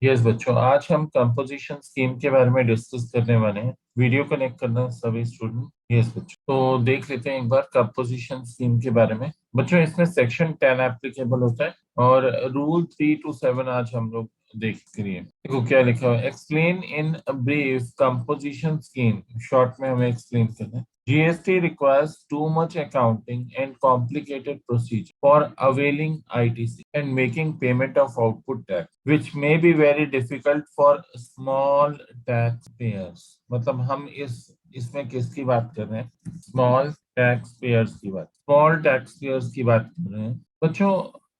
Yes बच्चों, आज हम कंपोजिशन स्कीम के बारे में डिस्कस करने वाले हैं। वीडियो कनेक्ट करना सभी स्टूडेंट। यस बच्चों, तो देख लेते हैं एक बार कंपोजिशन स्कीम के बारे में। बच्चों, इसमें सेक्शन 10 एप्लीकेबल होता है और रूल 3 to 7 आज हम लोग देख करिए। देखो क्या लिखा हुआ है, explain in brief composition scheme. Short में हमें एक्सप्लेन करना है। GST requires too much accounting and complicated procedure for availing ITC and making payment of output tax, which may be very difficult for small taxpayers. मतलब हम इसमें किसकी बात कर रहे हैं? स्मॉल टैक्स पेयर्स की बात, स्मॉल टैक्स पेयर्स की बात कर रहे हैं बच्चों।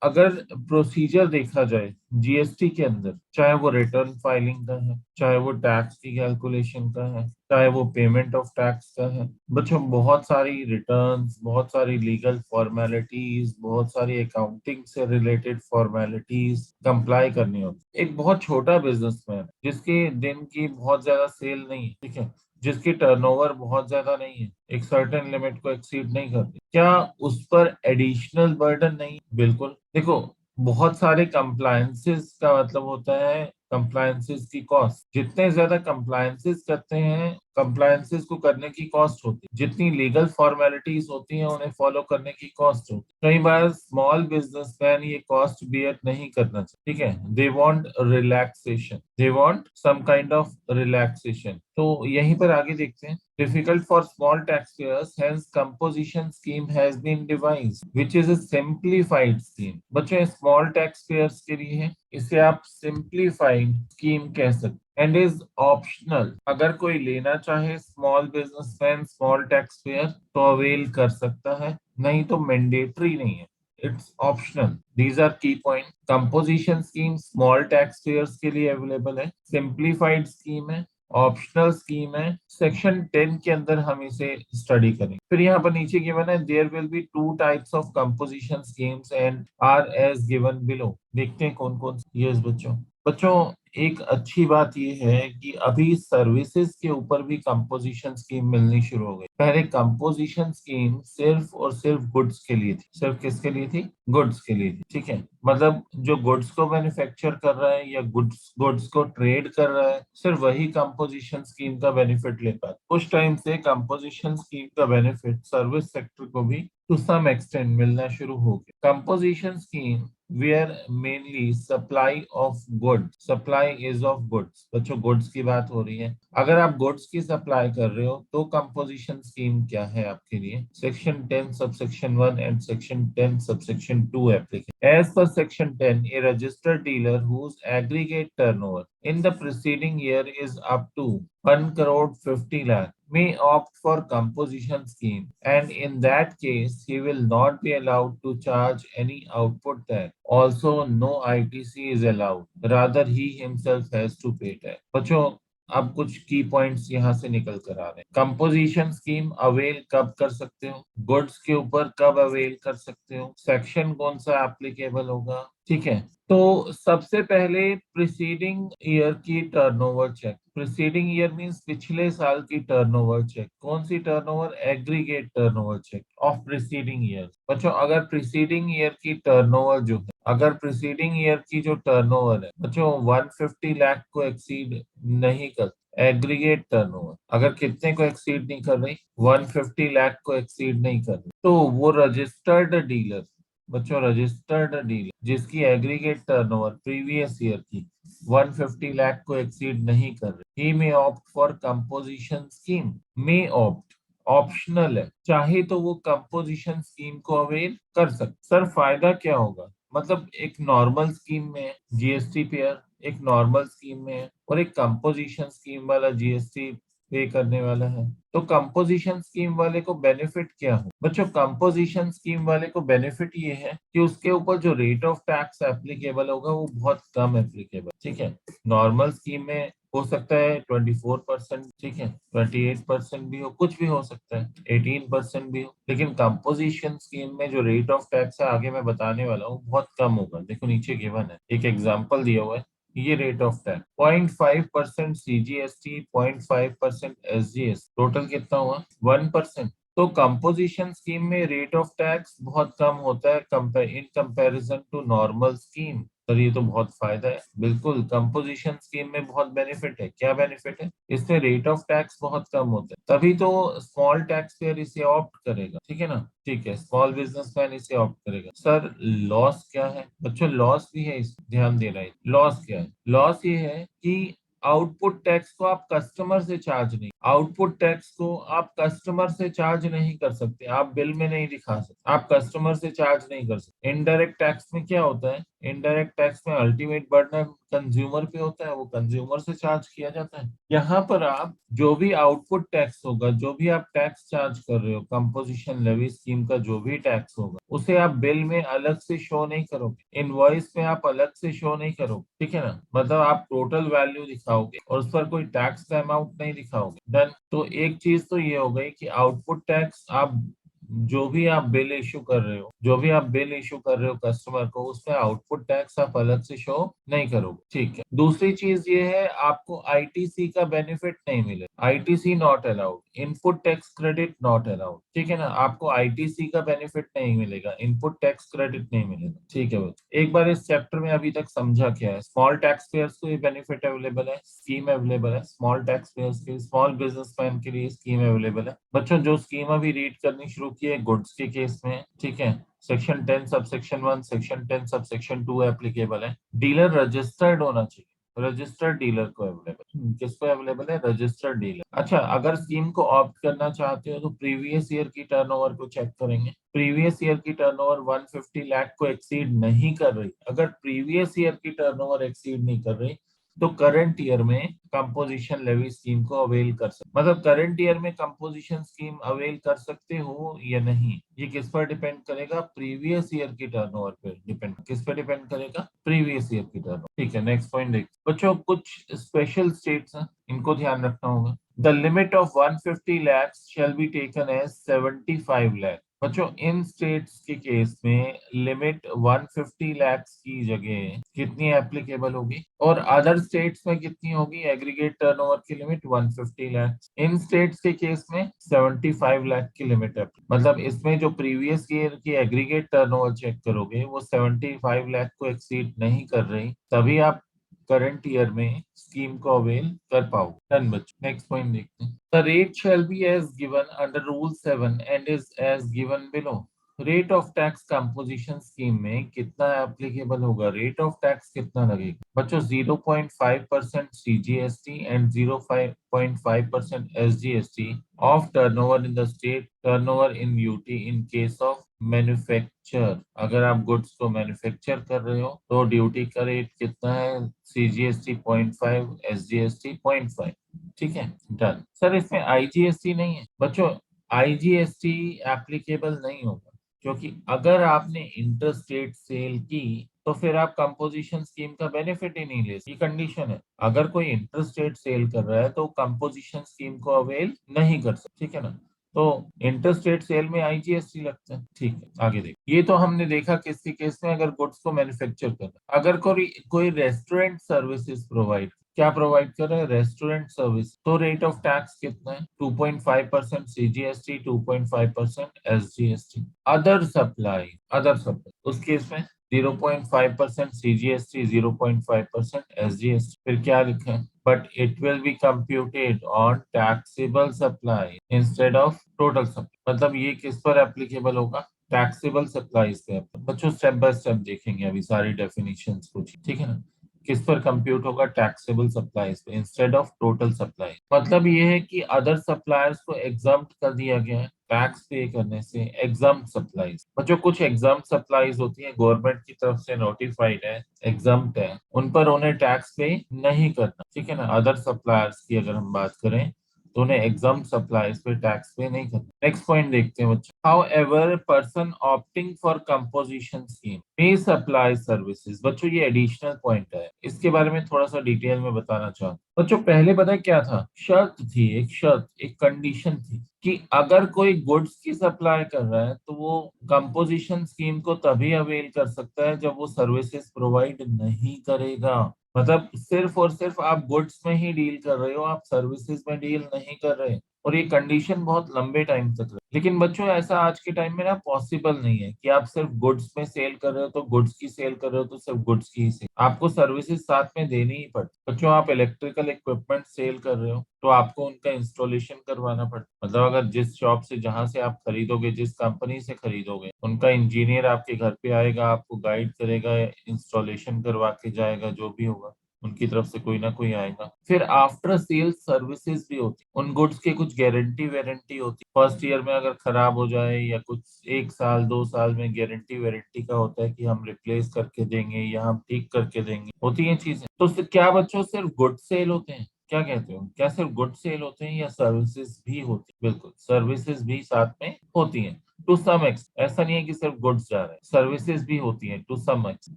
अगर प्रोसीजर देखा जाए जीएसटी के अंदर, चाहे वो रिटर्न फाइलिंग का है, चाहे वो टैक्स की कैलकुलेशन का है, चाहे वो पेमेंट ऑफ टैक्स का है, बच्चों बहुत सारी रिटर्न्स, बहुत सारी लीगल फॉर्मेलिटीज, बहुत सारी अकाउंटिंग से रिलेटेड फॉर्मेलिटीज कंप्लाई करनी होती है। एक बहुत छोटा बिजनेसमैन जिसके दिन की बहुत ज्यादा सेल नहीं है, ठीक है, जिसकी टर्नओवर बहुत ज्यादा नहीं है, एक सर्टेन लिमिट को एक्सीड नहीं करती, क्या उस पर एडिशनल बर्डन नहीं? बिल्कुल। देखो, बहुत सारे कंप्लायंसेस का मतलब होता है कंप्लायंसेस की कॉस्ट। जितने ज्यादा कंप्लायंसेस करते हैं, कंप्लायंसेस को करने की कॉस्ट होती है। जितनी लीगल फॉर्मेलिटीज होती हैं उन्हें फॉलो करने की कॉस्ट होती है। कई बार स्मॉल बिजनेसमैन ये कॉस्ट बियर नहीं करना चाहिए, ठीक है। They want relaxation, they want some kind of relaxation. तो यहीं पर आगे देखते हैं। Difficult for small taxpayers, hence composition scheme has been devised, which is a simplified scheme. बच्चों, स्मॉल टैक्स पेयर्स के लिए है, इसे आप सिंप्लीफाइड स्कीम कह सकते, एंड इज ऑप्शनल। अगर कोई लेना चाहे small businessman, small tax payer, तो अवेल कर सकता है, नहीं तो मैंडेटरी नहीं है, इट्स ऑप्शनल। दीज आर की point. Composition scheme small tax payers के लिए अवेलेबल है, सिंप्लीफाइड स्कीम है, ऑप्शनल स्कीम है। सेक्शन 10 के अंदर हम इसे स्टडी करेंगे। फिर यहाँ पर नीचे गिवन है, there will be two types of composition schemes and are as given below. देखते हैं कौन कौन सी। यस बच्चों, बच्चों एक अच्छी बात यह है कि अभी सर्विसेज के ऊपर भी कंपोजिशन स्कीम मिलनी शुरू हो गई। पहले कंपोजिशन स्कीम सिर्फ और सिर्फ गुड्स के लिए थी। सिर्फ किसके लिए थी? गुड्स के लिए थी, ठीक है। मतलब जो गुड्स को मैन्युफैक्चर कर रहा है या गुड्स गुड्स को ट्रेड कर रहा है, सिर्फ वही कंपोजिशन स्कीम का बेनिफिट ले पाता। कुछ टाइम से कंपोजिशन स्कीम का बेनिफिट सर्विस सेक्टर को भी टू सम एक्सटेंट मिलना शुरू हो गया। Composition scheme where mainly supply of goods, supply is of goods. बच्चों गुड्स की बात हो रही है। अगर आप गुड्स की सप्लाई कर रहे हो तो कंपोजिशन स्कीम क्या है आपके लिए? Section 10 subsection 1 and section 10 subsection 2 applicable. As per section 10, a registered dealer whose aggregate turnover in the preceding year is up to 1 crore 50 lakh may opt for composition scheme, and in that case he will not be allowed to charge any output tax. Also no ITC is allowed, rather he himself has to pay tax. बच्चों अब कुछ की points यहाँ से निकल कर आ रहे हैं। कंपोजिशन स्कीम अवेल कब कर सकते हो? गुड्स के ऊपर कब अवेल कर सकते हो? सेक्शन कौन सा एप्लीकेबल होगा? ठीक है, तो सबसे पहले प्रिसीडिंग ईयर की turnover check. Preceding year means पिछले साल की टर्नओवर चेक। कौन सी turnover? Aggregate turnover check of preceding year. बच्चों अगर प्रिसीडिंग ईयर की टर्नओवर जो है, अगर प्रिसीडिंग ईयर की जो टर्नओवर है बच्चों 150 लाख को एक्सीड नहीं कर, एग्रीगेट टर्नओवर अगर कितने को एक्सीड नहीं कर रही? 150 लाख को एक्सीड नहीं कर रही, तो वो रजिस्टर्ड डीलर, बच्चों रजिस्टर्ड डीलर जिसकी एग्रीगेट टर्नओवर प्रीवियस ईयर की 150 लाख को एक्सीड नहीं कर रही, he may opt for composition scheme. May opt optional है, चाहे तो वो कंपोजिशन स्कीम को अवेल कर सकते। सर फायदा क्या होगा? मतलब एक नॉर्मल स्कीम में जीएसटी पेयर एक नॉर्मल स्कीम में है और एक कंपोजिशन स्कीम वाला जीएसटी पे करने वाला है, तो कंपोजिशन स्कीम वाले को बेनिफिट क्या हो? बच्चों कंपोजिशन स्कीम वाले को बेनिफिट ये है कि उसके ऊपर जो रेट ऑफ टैक्स एप्लीकेबल होगा वो बहुत कम एप्लीकेबल, ठीक है। नॉर्मल स्कीम में हो सकता है 24%, ठीक है, 28% भी हो, कुछ भी हो सकता है, 18% भी हो, लेकिन कंपोजिशन स्कीम में जो रेट ऑफ टैक्स है आगे मैं बताने वाला हूँ बहुत कम होगा। देखो नीचे गिवन है, एक एग्जाम्पल दिया हुआ है। ये rate of tax 0.5% CGST, 0.5% SGST, total कितना हुआ? 1%। तो कंपोजिशन स्कीम में रेट ऑफ टैक्स बहुत कम होता है in comparison to normal scheme. Sir ये तो बहुत फायदा है। बिल्कुल, कंपोजिशन स्कीम में बहुत बेनिफिट है। क्या बेनिफिट है? इसमें रेट ऑफ टैक्स बहुत कम होता है, तभी तो स्मॉल टैक्स पेयर इसे ऑप्ट करेगा। ठीक है ना? ठीक है, स्मॉल बिजनेसमैन इसे ऑप्ट करेगा। सर लॉस क्या है? बच्चों लॉस भी है, इस ध्यान देना है। लॉस क्या है? लॉस ये है कि आउटपुट टैक्स को आप कस्टमर से चार्ज नहीं, आउटपुट टैक्स को आप कस्टमर से चार्ज नहीं कर सकते, आप बिल में नहीं दिखा सकते, आप कस्टमर से चार्ज नहीं कर सकते। इनडायरेक्ट टैक्स में क्या होता है? इनडायरेक्ट टैक्स में अल्टीमेट बर्डन कंज्यूमर पे होता है, वो कंज्यूमर से चार्ज किया जाता है। यहाँ पर आप जो भी आउटपुट टैक्स होगा, जो भी आप टैक्स चार्ज कर रहे हो, कंपोजिशन लेवी स्कीम का जो भी टैक्स होगा, उसे आप बिल में अलग से शो नहीं करोगे, इनवॉइस में आप अलग से शो नहीं करोगे। ठीक है ना? मतलब आप टोटल वैल्यू दिखाओगे और उस पर कोई टैक्स का अमाउंट नहीं दिखाओगे। डन। तो एक चीज तो ये हो गई कि आउटपुट टैक्स आप जो भी आप बिल इशू कर रहे हो, जो भी आप बिल इशू कर रहे हो कस्टमर को, उसमें आउटपुट टैक्स आप अलग से शो नहीं करोगे। ठीक है। दूसरी चीज ये है, आपको आईटीसी का बेनिफिट नहीं मिलेगा। ITC not allowed, input tax credit not allowed. ठीक है ना? आपको आईटीसी का बेनिफिट नहीं मिलेगा, इनपुट टैक्स क्रेडिट नहीं मिलेगा। ठीक है बच्चों, एक बार इस चैप्टर में अभी तक समझा क्या है? स्मॉल टैक्स पेयर्स को ये बेनिफिट अवेलेबल है, स्कीम अवेलेबल है। स्मॉल टैक्स पेयर्स के, स्मॉल बिजनेसमैन के लिए स्कीम अवेलेबल है। बच्चों जो स्कीम अभी रीड करनी शुरू की है गुड्स के केस में, ठीक है, section 10 sub section 1, section 10 sub section 2 applicable है। डीलर रजिस्टर्ड होना चाहिए, रजिस्टर्ड डीलर को अवेलेबल। किसको अवेलेबल है? Registered dealer. अच्छा, अगर स्कीम को ऑप्ट करना चाहते हो तो प्रीवियस ईयर की टर्नओवर को चेक करेंगे। प्रीवियस ईयर की टर्नओवर 150 लाख को एक्सीड नहीं कर रही, अगर प्रीवियस ईयर की टर्नओवर एक्सीड नहीं कर रही तो करंट ईयर में कंपोजिशन लेवी स्कीम को अवेल कर सकते, मतलब करंट ईयर में कंपोजिशन स्कीम अवेल कर सकते हो या नहीं, ये किस पर डिपेंड करेगा? प्रीवियस ईयर की टर्नओवर पर डिपेंड। किस पर डिपेंड करेगा? प्रीवियस ईयर की टर्नओवर। ठीक है, नेक्स्ट पॉइंट देखते बच्चों। कुछ स्पेशल स्टेट्स हैं, इनको ध्यान रखना होगा। The limit of 150 lakhs shall be taken as 75 lakh। बच्चों इन स्टेट्स के केस में लिमिट 150 lakhs की जगह कितनी एप्लीकेबल होगी, और अदर स्टेट्स में कितनी होगी? एग्रीगेट टर्नओवर की लिमिट 150 lakhs। इन स्टेट्स के केस में 75 लाख की लिमिट है। मतलब इसमें जो प्रीवियस ईयर की एग्रीगेट टर्नओवर चेक करोगे वो 75 लाख को एक्सीड नहीं कर रही, तभी आप करंट ईयर में स्कीम को अवेल कर पाओगे। डन बच्चों, नेक्स्ट पॉइंट देखते हैं। The rate shall be as given under rule 7 and is as given below. Rate of tax composition scheme में कितना एप्लीकेबल होगा? रेट ऑफ टैक्स कितना लगेगा बच्चों? 0.5% CGST and 0.5% SGST of turnover in the state, turnover in UT in case of manufacture. अगर आप goods को manufacture कर रहे हो तो ड्यूटी का रेट कितना है? CGST 0.5, SGST 0.5। ठीक है, डन। सर इसमें आईजीएसटी नहीं है बच्चों, आईजीएसटी एप्लीकेबल नहीं होगा, क्योंकि अगर आपने इंटर स्टेट सेल की तो फिर आप कंपोजिशन स्कीम का बेनिफिट ही नहीं ले सकते। कंडीशन है, अगर कोई इंटर स्टेट सेल कर रहा है तो कंपोजिशन स्कीम को अवेल नहीं कर सकते। ठीक है ना? तो इंटर स्टेट सेल में आईजीएसटी लगता है। ठीक है, आगे देख। ये तो हमने देखा किसी केस में, अगर गुड्स को मैन्युफैक्चर करना। अगर कोई कोई रेस्टोरेंट सर्विसेज प्रोवाइड, क्या प्रोवाइड कर रहे हैं? रेस्टोरेंट सर्विस, तो रेट ऑफ टैक्स कितना है? 2.5% CGST, 2.5% SGST. Other supply, other supply उस केस में 0.5% सीजीएसटी, 0.5% एसजीएसटी। फिर क्या लिखा है? But it will be computed on taxable supply instead of total supply. मतलब ये किस पर एप्लीकेबल होगा? टैक्सेबल सप्लाईज पे। बच्चों स्टेप बाय स्टेप देखेंगे अभी सारी डेफिनेशंस कुछ। ठीक है ना? किस पर कंप्यूट होगा? टैक्सेबल सप्लाईज पे इंस्टेड ऑफ टोटल सप्लाई। मतलब ये है कि अदर सप्लायर्स को एग्जाम्प्ट कर दिया गया है टैक्स पे करने से। एग्जाम्प्ट सप्लाईज बच्चों, कुछ एग्जाम्प्ट सप्लाईज होती है, गवर्नमेंट की तरफ से नोटिफाइड है, एग्जाम्प्ट है, उन पर उन्हें टैक्स पे नहीं करना। ठीक है ना? अदर सप्लायर्स की अगर हम बात करें तो उन्हें एग्जाम सप्लाईज पे टैक्स पे नहीं करना। नेक्स्ट पॉइंट देखते हैं बच्चों। How ever person opting for composition scheme may supply services. बच्चों ये एडिशनल पॉइंट है, इसके बारे में थोड़ा सा डिटेल में बताना चाहता हूँ। बच्चों पहले पता है क्या था? शर्त थी, एक शर्त, एक कंडीशन थी कि अगर कोई गुड्स की सप्लाई कर रहा है तो वो कंपोजिशन स्कीम को तभी अवेल कर सकता है जब वो सर्विसेज प्रोवाइड नहीं करेगा। मतलब सिर्फ और सिर्फ आप गुड्स में ही डील कर रहे हो, आप सर्विसेज में डील नहीं कर रहे, और ये कंडीशन बहुत लंबे टाइम तक रहे। लेकिन बच्चों ऐसा आज के टाइम में ना पॉसिबल नहीं है कि आप सिर्फ गुड्स में सेल कर रहे हो तो गुड्स की सेल कर रहे हो तो सिर्फ गुड्स की ही सेल, आपको सर्विसेज साथ में देनी ही पड़ती। बच्चों आप इलेक्ट्रिकल इक्विपमेंट सेल कर रहे हो तो आपको उनका इंस्टॉलेशन करवाना पड़ता। मतलब अगर जिस शॉप से जहां से आप खरीदोगे, जिस कंपनी से खरीदोगे, उनका इंजीनियर आपके घर पे आएगा, आपको गाइड करेगा, इंस्टॉलेशन करवा के जाएगा, जो भी होगा उनकी तरफ से कोई ना कोई आएगा। फिर आफ्टर सेल सर्विसेज भी होती, उन गुड्स की कुछ गारंटी वारंटी होती। फर्स्ट ईयर में अगर खराब हो जाए या कुछ 1 साल 2 साल में गारंटी वारंटी का होता है कि हम रिप्लेस करके देंगे या हम ठीक करके देंगे, होती है चीजें। तो क्या बच्चों सिर्फ गुड सेल होते हैं? क्या कहते हो, क्या सिर्फ गुड सेल होते हैं या सर्विसेज भी होती है? बिल्कुल, सर्विसेज भी साथ में होती हैं टू सम एक्स। ऐसा नहीं है कि सिर्फ गुड्स जा रहे हैं, सर्विसेज भी होती हैं टू सम एक्स।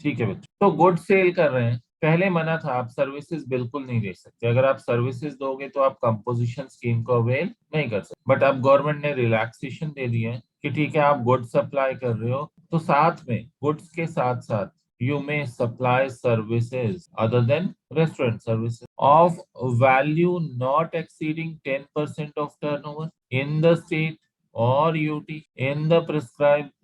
ठीक है बच्चों, तो गुड सेल कर रहे हैं, पहले मना था आप सर्विसेज बिल्कुल नहीं दे सकते। अगर आप सर्विसेज दोगे तो आप कंपोजिशन स्कीम को अवेल नहीं कर सकते। बट अब गवर्नमेंट ने रिलैक्सेशन दे दी है कि ठीक है आप गुड्स सप्लाई कर रहे हो तो साथ में गुड्स के साथ साथ you may supply services other than restaurant services of value not exceeding 10% of turnover in the state or UT in the prescribed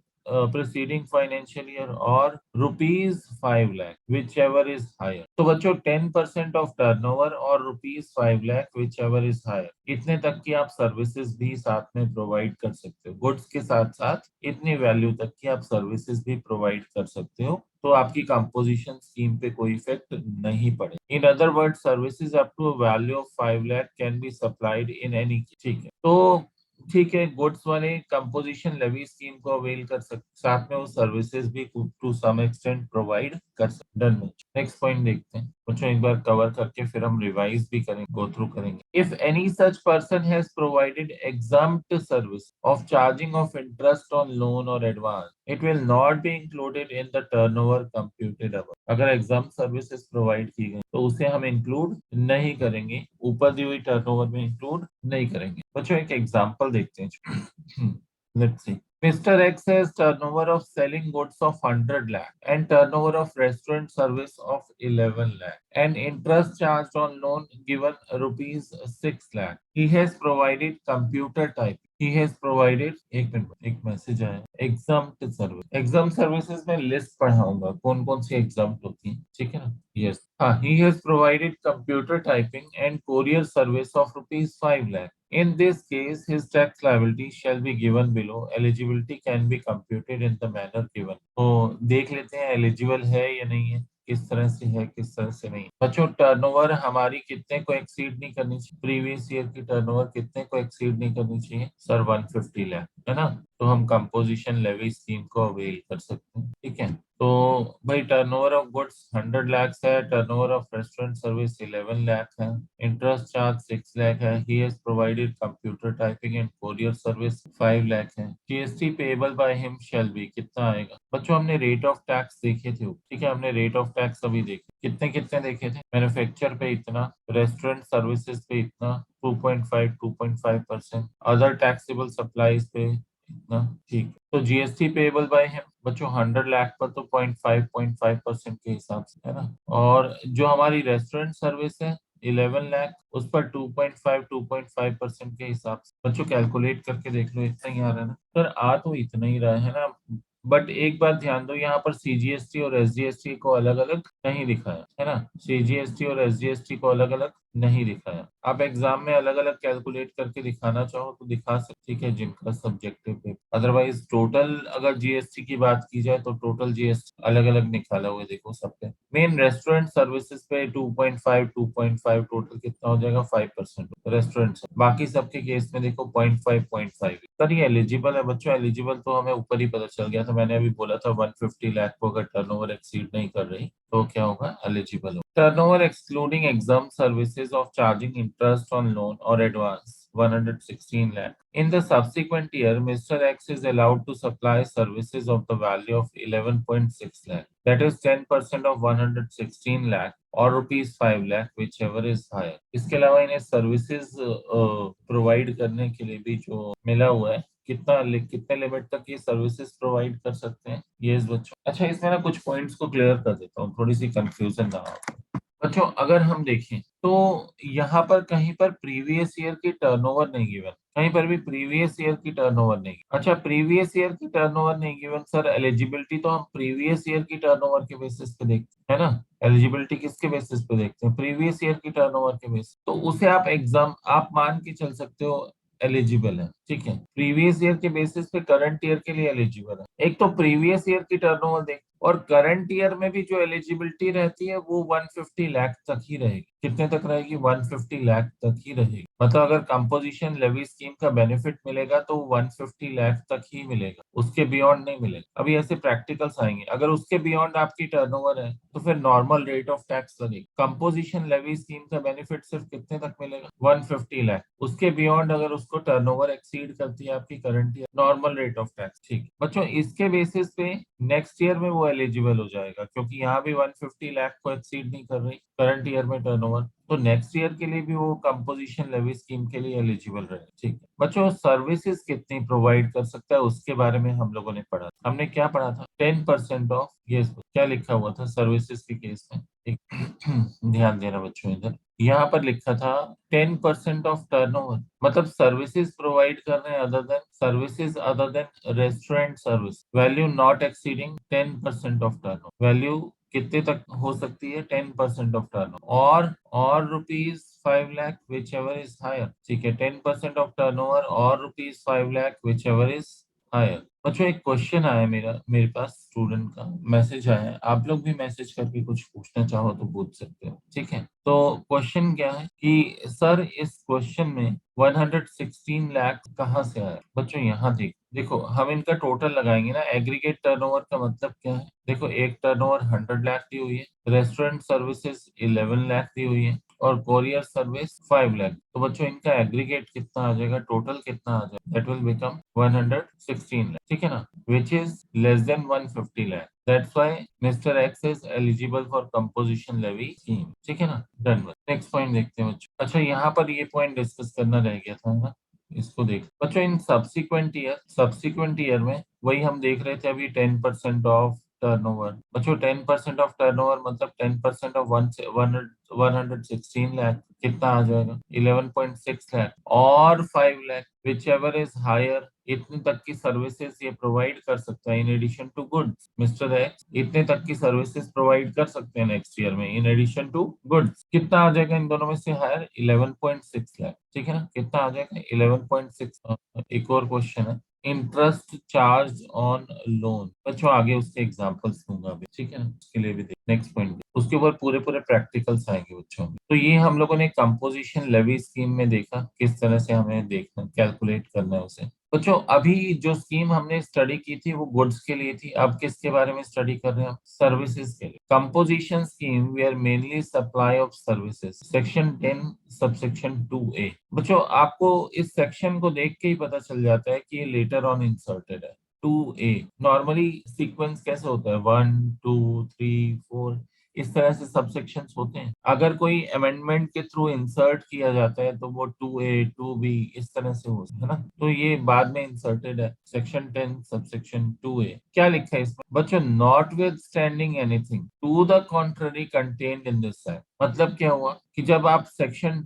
preceding financial year or rupees 5 lakh whichever is higher। तो बच्चों 10% of turnover और rupees 5 lakh whichever is higher, इतने तक की आप services भी साथ में प्रोवाइड कर सकते हो। गुड्स के साथ साथ इतनी वैल्यू तक की आप सर्विसेज भी प्रोवाइड कर सकते हो, तो आपकी कंपोजिशन स्कीम पे कोई इफेक्ट नहीं पड़े। In other word services up to value of 5 lakh can be supplied in any. ठीक है, तो ठीक है, गुड्स वाले कंपोजिशन लेवी स्कीम को अवेल कर सकते, साथ में वो सर्विसेज भी टू सम एक्सटेंट प्रोवाइड कर सकते। डन। नेक्स्ट पॉइंट देखते हैं बच्चों, एक बार कवर करके फिर हम रिवाइज भी करेंगे, गो थ्रू करेंगे। If any such person has provided exempt service of charging of interest on loan और advance, it will not be included in the turnover computed above. अगर एग्जाम सर्विसेज प्रोवाइड की गई तो उसे हम इंक्लूड नहीं करेंगे, ऊपर दी हुई टर्नओवर में इंक्लूड नहीं करेंगे। बच्चों एक एग्जांपल देखते हैं। Let's see, Mr. X has turnover of selling goods of 100 lakh and turnover of restaurant service of 11 lakh and interest charged on loan given rupees 6 lakh. He has provided computer typing. He has provided, एक minute, एक message आया, exempt service. Exam services में list पढ़ाऊंगा कौन कौन सी exempt होती है, ठीक है ना। यस, हाँ, he has provided computer typing and courier service of rupees 5 lakh। In this case, his tax liability shall be given below. Eligibility can be computed in the manner given. तो देख लेते हैं एलिजिबल है या नहीं है, किस तरह से है किस तरह से नहीं। बच्चों टर्नओवर हमारी कितने को एक्सीड नहीं करनी चाहिए, प्रीवियस ईयर की टर्नओवर कितने को एक्सीड नहीं करनी चाहिए सर, 150 लाख, है ना। तो हम कंपोजिशन लेवी स्कीम को अवेल कर सकते हैं, ठीक है। तो भाई टर्नओवर ऑफ गुड्स 100 लाख है, turnover of restaurant service 11 lakh है, इंटरेस्ट चार्ज 6 लाख है, he has provided computer typing and courier service 5 lakh है। GST payable by him shall be, कितना आएगा बच्चों, हमने रेट ऑफ टैक्स देखे थे, ठीक है, हमने रेट ऑफ टैक्स अभी देखे, कितने कितने देखे थे। मैन्युफैक्चर पे इतना, रेस्टोरेंट सर्विसेज पे इतना 2.5%, अदर टैक्सेबल सप्लाईज पे इतना, ठीक। तो जीएसटी पेएबल बाय हिम बच्चों 100 लाख पर तो 0.5% के हिसाब से, है ना। और जो हमारी रेस्टोरेंट सर्विस है 11 लाख, उस पर 2.5% के हिसाब से। बच्चों कैलकुलेट करके देख लो, इतना ही आ रहा है ना सर, आ तो इतना ही रहा है ना। बट एक बात ध्यान दो, यहाँ पर सीजीएसटी और एसजीएसटी को अलग अलग नहीं दिखाया है ना, सीजीएसटी और एसजीएसटी को अलग अलग नहीं दिखाया। आप एग्जाम में अलग अलग कैलकुलेट करके दिखाना चाहो तो दिखा सकते, ठीक है, जिनका सब्जेक्टिव है। अदरवाइज टोटल अगर जीएसटी की बात की जाए तो टोटल जीएसटी अलग अलग निकाला हुआ है, देखो सब पे। मेन रेस्टोरेंट सर्विसेज पे 2.5 टोटल कितना हो जाएगा, 5% रेस्टोरेंट। बाकी सबके केस में देखो 0.5 सर, ये एलिजिबल है बच्चों। एलिजिबल तो हमें ऊपर ही पता चल गया था, मैंने अभी बोला था 150 लाख को अगर टर्नओवर एक्सीड नहीं कर रही तो क्या होगा, एलिजिबल हो। Turnover excluding exam services of charging interest on loan और advance 116 lakh. In the subsequent year, Mr. X is allowed to supply services of the value of 11.6 lakh. That is 10% of 116 lakh और rupees 5 lakh whichever is higher। इसके अलावा इन्हें services provide करने के लिए भी जो मिला हुआ है, कितने लिमिट तक ये सर्विसेज प्रोवाइड कर सकते हैं ये बच्चों। अच्छा, इसमें ना कुछ पॉइंट्स को क्लियर कर देता हूँ, थोड़ी सी कंफ्यूजन ना हो। बच्चों अगर हम देखें तो यहाँ पर कहीं पर प्रीवियस ईयर की टर्नओवर नहीं गिवन, कहीं पर भी प्रीवियस ईयर की टर्नओवर नहीं। अच्छा, प्रीवियस ईयर की टर्नओवर नहीं गिवन सर, एलिजिबिलिटी तो हम प्रीवियस ईयर की टर्नओवर के बेसिस पे देखते हैं ना। एलिजिबिलिटी किसके बेसिस पे देखते हैं? प्रीवियस ईयर की टर्नओवर के बेसिस। तो उसे आप एग्जाम आप मान के चल सकते हो एलिजिबल है, ठीक है। प्रीवियस ईयर के बेसिस पे करंट ईयर के लिए एलिजिबल है। एक तो प्रीवियस ईयर की टर्नओवर देख, और करंट ईयर में भी जो एलिजिबिलिटी रहती है वो 150 लाख तक ही रहेगी। कितने तक रहेगी? 150 लाख तक ही रहेगी। मतलब अगर कंपोजिशन लेवी स्कीम का बेनिफिट मिलेगा तो 150 लाख तक ही मिलेगा, उसके बियॉन्ड नहीं मिलेगा। अभी ऐसे प्रैक्टिकल्स आएंगे, अगर उसके बियॉन्ड आपकी टर्नओवर है तो फिर नॉर्मल रेट ऑफ टैक्स लगेगी। कंपोजिशन लेवी स्कीम का बेनिफिट सिर्फ कितने तक मिलेगा? 150 लाख। उसके बियॉन्ड अगर उसको टर्नओवर एक्सीड करती है आपकी current year, normal rate of tax. ठीक बच्चों, इसके बेसिस पे नेक्स्ट ईयर में वो एलिजिबल हो जाएगा, क्योंकि यहाँ भी 150 लाख को एक्सीड नहीं कर रही करंट ईयर में टर्नओवर, तो नेक्स्ट ईयर के लिए भी वो कंपोजिशन लेवी स्कीम के लिए एलिजिबल रहे। ठीक है बच्चों, सर्विसेज कितनी प्रोवाइड कर सकता है उसके बारे में हम लोगों ने पढ़ा। हमने क्या पढ़ा था? 10% ऑफ, ये क्या लिखा हुआ था सर्विसेज के केस में? एक ध्यान देना बच्चों, इधर यहाँ पर लिखा था 10% ऑफ टर्नओवर, मतलब सर्विसेज प्रोवाइड कर रहे हैं other than services other than restaurant service, value not exceeding 10% of turnover. Value कितने तक हो सकती है? 10% ऑफ टर्नओवर और ₹5 lakh whichever is higher. ठीक है, 10% ऑफ टर्नओवर और ₹5 lakh whichever is higher. बच्चों, एक क्वेश्चन आया मेरे पास स्टूडेंट का मैसेज आया है, आप लोग भी मैसेज करके कुछ पूछना चाहो तो पूछ सकते हो। ठीक है, तो क्वेश्चन क्या है कि सर इस क्वेश्चन में 116 लाख कहाँ से आया? बच्चों यहाँ देखो हम इनका टोटल लगाएंगे ना, एग्रीगेट टर्नओवर का मतलब क्या है? देखो, एक टर्नओवर 100 लाख दी हुई है, रेस्टोरेंट सर्विसेज 11 लाख दी हुई है, और कोरियर सर्विस 5 लाख। तो बच्चों इनका एग्रीगेट कितना आ जाएगा? टोटल कितना आ जाएगा? That will become 116 lakh. ठीक है ना, which is less than 150 lakh. That's why mister X is eligible for composition levy scheme. ठीक है ना, डन। नेक्स्ट पॉइंट देखते हैं बच्चों। अच्छा, यहाँ पर ये पॉइंट डिस्कस करना रह गया था ना, इसको देख बच्चों। इन सब्सिक्वेंट ईयर में वही हम देख रहे थे अभी, 10% ऑफ टर्नओवर। बच्चों 10% ऑफ टर्नओवर मतलब 10% ऑफ 116 लाख कितना आ जाएगा? 11.6 लाख और 5 lakh whichever is higher. इतने तक की सर्विसेज ये प्रोवाइड कर सकता है in addition to goods. Mister X इतने तक की सर्विसेज प्रोवाइड कर सकते हैं नेक्स्ट ईयर में इन एडिशन टू गुड्स। कितना आ जाएगा इन दोनों में से हायर? 11.6 लाख। ठीक है ना, कितना आ जाएगा? 11.6। एक और क्वेश्चन है, इंटरेस्ट चार्ज ऑन लोन। बच्चों आगे उसके एग्जांपल्स दूंगा अभी, ठीक है ना, उसके लिए भी नेक्स्ट पॉइंट उसके ऊपर पूरे पूरे प्रैक्टिकल्स आएंगे बच्चों। तो ये हम लोगों ने कंपोजिशन लेवी स्कीम में देखा किस तरह से हमें देखना कैलकुलेट करना है उसे। बच्चों अभी जो स्कीम हमने स्टडी की थी वो गुड्स के लिए थी, अब किसके बारे में स्टडी कर रहे हैं? सर्विसेज के लिए। Composition scheme where mainly supply of services, section 10 subsection 2A। बच्चों आपको इस सेक्शन को देख के ही पता चल जाता है कि ये लेटर ऑन इंसर्टेड है। 2A नॉर्मली सीक्वेंस कैसे होता है? 1 2 3 4 इस तरह से सबसेक्शंस होते हैं। अगर कोई अमेंडमेंट के थ्रू इंसर्ट किया जाता है तो वो 2A 2B इस तरह से होता है ना, तो ये बाद में इंसर्टेड है। सेक्शन 10 सबसेक्शन 2A क्या लिखा है इसमें? बच्चों notwithstanding anything to the contrary contained in this act. मतलब क्या हुआ कि जब आप सेक्शन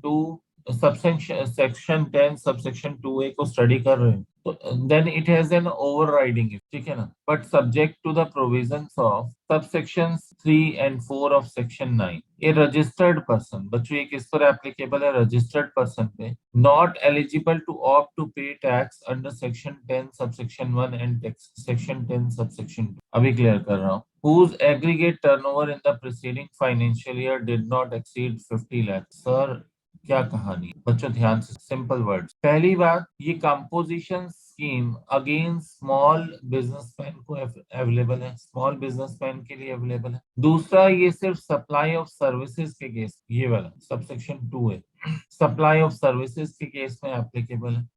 10 सबसेक्शन 2A को स्टडी कर रहे हैं तो then it has an overriding, ठीक है ना, but subject to the provisions of subsections 3 and 4 of section 9। A registered person, बच्चों ये किस पर एप्लीकेबल है? रजिस्टर्ड पर्सन पे। Not eligible to opt to pay tax under section 10 subsection 1 and section 10 subsection 2। अभी क्लियर कर रहा हूँ। Whose aggregate turnover in the preceding financial year did not exceed 50 lakh। Sir क्या कहानी है? बच्चों ध्यान से, सिंपल वर्ड्स। पहली बात, ये composition scheme again small businessman को अवेलेबल है, स्मॉल बिजनेसमैन के लिए अवेलेबल है। दूसरा, ये सिर्फ सप्लाई ऑफ सर्विसेज के केस, ये वाला सबसेक्शन 2 है, सप्लाई ऑफ सर्विसेज के केस में एप्लीकेबल है।